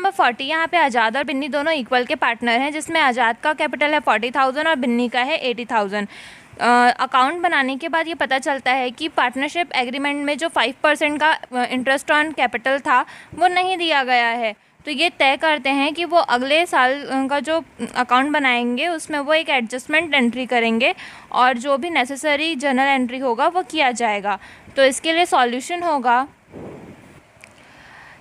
Number 40, यहाँ पे आज़ाद और बिन्नी दोनों इक्वल के पार्टनर हैं, जिसमें आज़ाद का कैपिटल है 40,000 और बिन्नी का है 80,000। अकाउंट बनाने के बाद ये पता चलता है कि पार्टनरशिप एग्रीमेंट में जो 5% का इंटरेस्ट ऑन कैपिटल था वो नहीं दिया गया है। तो ये तय करते हैं कि वो अगले साल का जो अकाउंट बनाएंगे उसमें वो एक एडजस्टमेंट एंट्री करेंगे और जो भी नेसेसरी जर्नल एंट्री होगा वो किया जाएगा। तो इसके लिए सॉल्यूशन होगा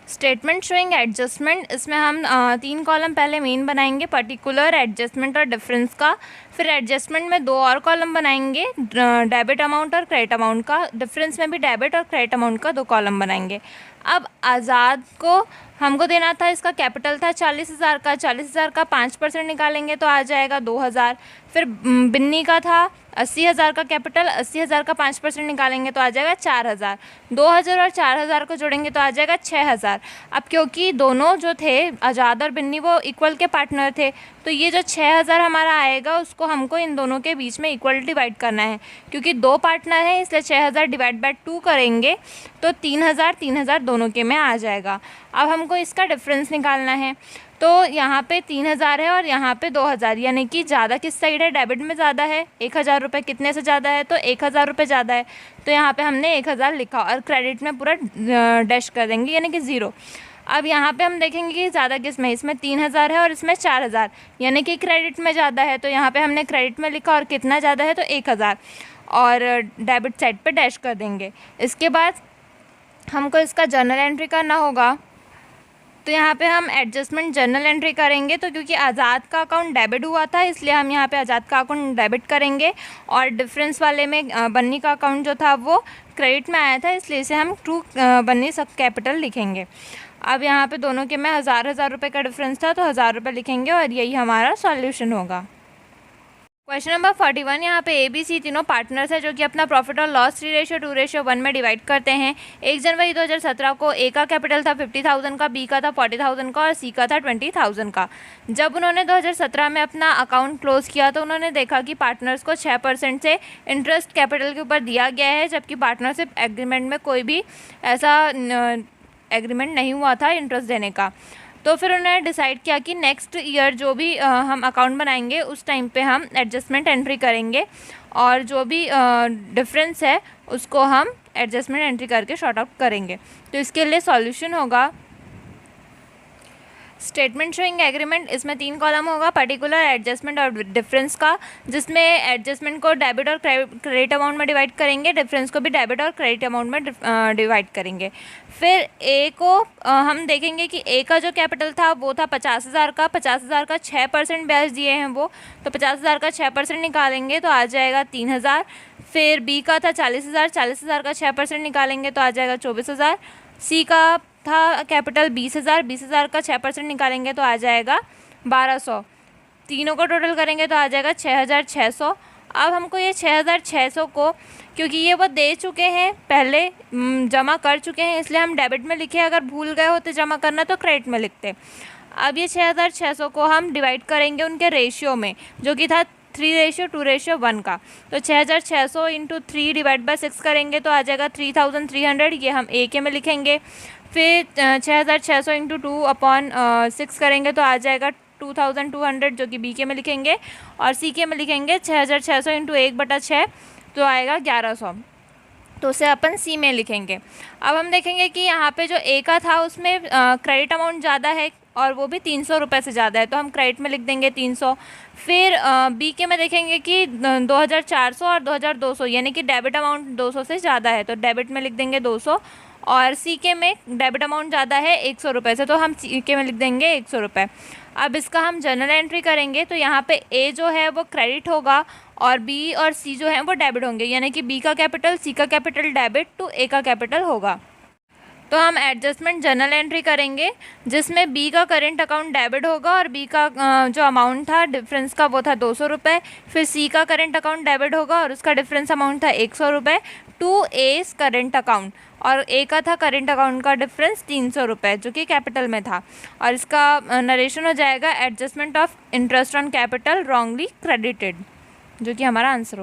स्टेटमेंट शोइंग एडजस्टमेंट। इसमें हम 3 कॉलम पहले मेन बनाएंगे, पर्टिकुलर, एडजस्टमेंट और डिफरेंस का। फिर एडजस्टमेंट में 2 और कॉलम बनाएंगे, डेबिट अमाउंट और क्रेडिट अमाउंट का। डिफरेंस में भी डेबिट और क्रेडिट अमाउंट का 2 कॉलम बनाएंगे। अब आज़ाद को हमको देना था, इसका कैपिटल था 40,000 का। 40,000 का 5% निकालेंगे तो आ जाएगा 2,000। फिर बिन्नी का था 80,000 का कैपिटल, 80,000 का 5% निकालेंगे तो आ जाएगा 4,000। 2,000 और 4,000 को जोड़ेंगे तो आ जाएगा 6,000। अब क्योंकि दोनों जो थे आज़ाद और बिन्नी वो इक्वल के पार्टनर थे, तो ये जो 6,000 हमारा आएगा उसको हमको इन दोनों के बीच में इक्वल डिवाइड करना है। क्योंकि 2 पार्टनर हैं इसलिए 6,000 डिवाइड बाय 2 करेंगे तो 3,000 दोनों के में आ जाएगा। अब हमको इसका डिफरेंस निकालना है। तो यहाँ पे 3,000 है और यहाँ पे 2,000, यानी कि ज़्यादा किस साइड है, डेबिट में ज़्यादा है। 1,000 रुपये कितने से ज़्यादा है, तो 1,000 रुपये ज़्यादा है, तो यहाँ पे हमने 1,000 लिखा और क्रेडिट में पूरा डैश कर देंगे यानी कि 0। अब यहाँ पे हम देखेंगे कि ज़्यादा किस में, इसमें 3,000 है और इसमें 4,000, यानी कि क्रेडिट में ज़्यादा है, तो यहाँ पे हमने क्रेडिट में लिखा और कितना ज़्यादा है तो 1,000 और डेबिट साइड पे डैश कर देंगे। इसके बाद हमको इसका जर्नल एंट्री करना होगा। तो यहाँ पे हम एडजस्टमेंट जर्नल एंट्री करेंगे। तो क्योंकि आज़ाद का अकाउंट डेबिट हुआ था इसलिए हम यहाँ पे आज़ाद का अकाउंट डेबिट करेंगे और डिफरेंस वाले में बन्नी का अकाउंट जो था वो क्रेडिट में आया था, इसलिए इसे हम टू बन्नी सब कैपिटल लिखेंगे। अब यहाँ पे दोनों के में 1,000 रुपये का डिफरेंस था तो 1,000 रुपये लिखेंगे और यही हमारा सॉल्यूशन होगा। क्वेश्चन नंबर 41, यहाँ पे ABC तीनों पार्टनर्स हैं जो कि अपना प्रॉफिट और लॉस 3:2:1 में डिवाइड करते हैं। 1 जनवरी 2017 को A का कैपिटल था 50,000 का, B का था 40,000 का और C का था 20,000 का। जब उन्होंने 2017 में अपना अकाउंट क्लोज किया तो उन्होंने देखा कि पार्टनर्स को 6% से इंटरेस्ट कैपिटल के ऊपर दिया गया है, जबकि पार्टनरशिप एग्रीमेंट में कोई भी ऐसा एग्रीमेंट नहीं हुआ था इंटरेस्ट देने का। तो फिर उन्होंने डिसाइड किया कि नेक्स्ट ईयर जो भी हम अकाउंट बनाएंगे उस टाइम पे हम एडजस्टमेंट एंट्री करेंगे और जो भी डिफरेंस है उसको हम एडजस्टमेंट एंट्री करके शॉर्ट आउट करेंगे। तो इसके लिए सॉल्यूशन होगा स्टेटमेंट शोइंग एग्रीमेंट। इसमें 3 कॉलम होगा, पर्टिकुलर, एडजस्टमेंट और डिफरेंस का, जिसमें एडजस्टमेंट को डेबिट और क्रेडिट अमाउंट में डिवाइड करेंगे, डिफरेंस को भी डेबिट और क्रेडिट अमाउंट में डिवाइड करेंगे। फिर ए को हम देखेंगे कि ए का जो कैपिटल था वो था 50,000 का। 50,000 का 6% ब्याज दिए हैं वो, तो 50,000 का 6% निकालेंगे तो आ जाएगा 3,000। फिर बी का था 40,000, 40,000 का 6% निकालेंगे तो आ जाएगा 24,000। सी का था कैपिटल 20,000, 20,000 का 6% निकालेंगे तो आ जाएगा 1,200। तीनों को टोटल करेंगे तो आ जाएगा 6,600। अब हमको ये 6,600 को, क्योंकि ये वो दे चुके हैं पहले, जमा कर चुके हैं, इसलिए हम डेबिट में लिखे। अगर भूल गए होते जमा करना तो क्रेडिट में लिखते। अब ये 6,600 को हम डिवाइड करेंगे उनके रेशियो में, जो कि था 3:2:1 का। तो 6,600 इंटू 3 डिवाइड बाय 6 करेंगे तो आ जाएगा 3,300, ये हम ए के में लिखेंगे। फिर 6,600 इंटू 2/6 करेंगे तो आ जाएगा 2,200, जो कि बी के में लिखेंगे। और सी के में लिखेंगे 6,600 इंटू 1/6 तो आएगा 1,100, तो उसे अपन सी में लिखेंगे। अब हम देखेंगे कि यहाँ पे जो ए का था उसमें क्रेडिट अमाउंट ज़्यादा है और वो भी 300 रुपये से ज़्यादा है, तो हम क्रेडिट में लिख देंगे 300। फिर बी के में देखेंगे कि 2,400 और 2,200, यानी कि डेबिट अमाउंट 200 से ज़्यादा है, तो डेबिट में लिख देंगे 200। और सी के में डेबिट अमाउंट ज़्यादा है 100 रुपये से, तो हम सी के में लिख देंगे 100 रुपये। अब इसका हम जनरल एंट्री करेंगे तो यहाँ पे ए जो है वो क्रेडिट होगा और बी और सी जो है वो डेबिट होंगे, यानी कि बी का कैपिटल सी का कैपिटल डेबिट टू ए का कैपिटल होगा। तो हम एडजस्टमेंट जनरल एंट्री करेंगे जिसमें बी का करेंट अकाउंट डेबिट होगा और बी का जो अमाउंट था डिफरेंस का वो था 200 रुपये। फिर सी का करेंट अकाउंट डेबिट होगा और उसका डिफरेंस अमाउंट था 100 रुपये टू एस करेंट अकाउंट, और ए का था करेंट अकाउंट का डिफरेंस 300 रुपये जो कि कैपिटल में था। और इसका नरेशन हो जाएगा adjustment of interest on capital wrongly credited, जो कि हमारा आंसर होगा।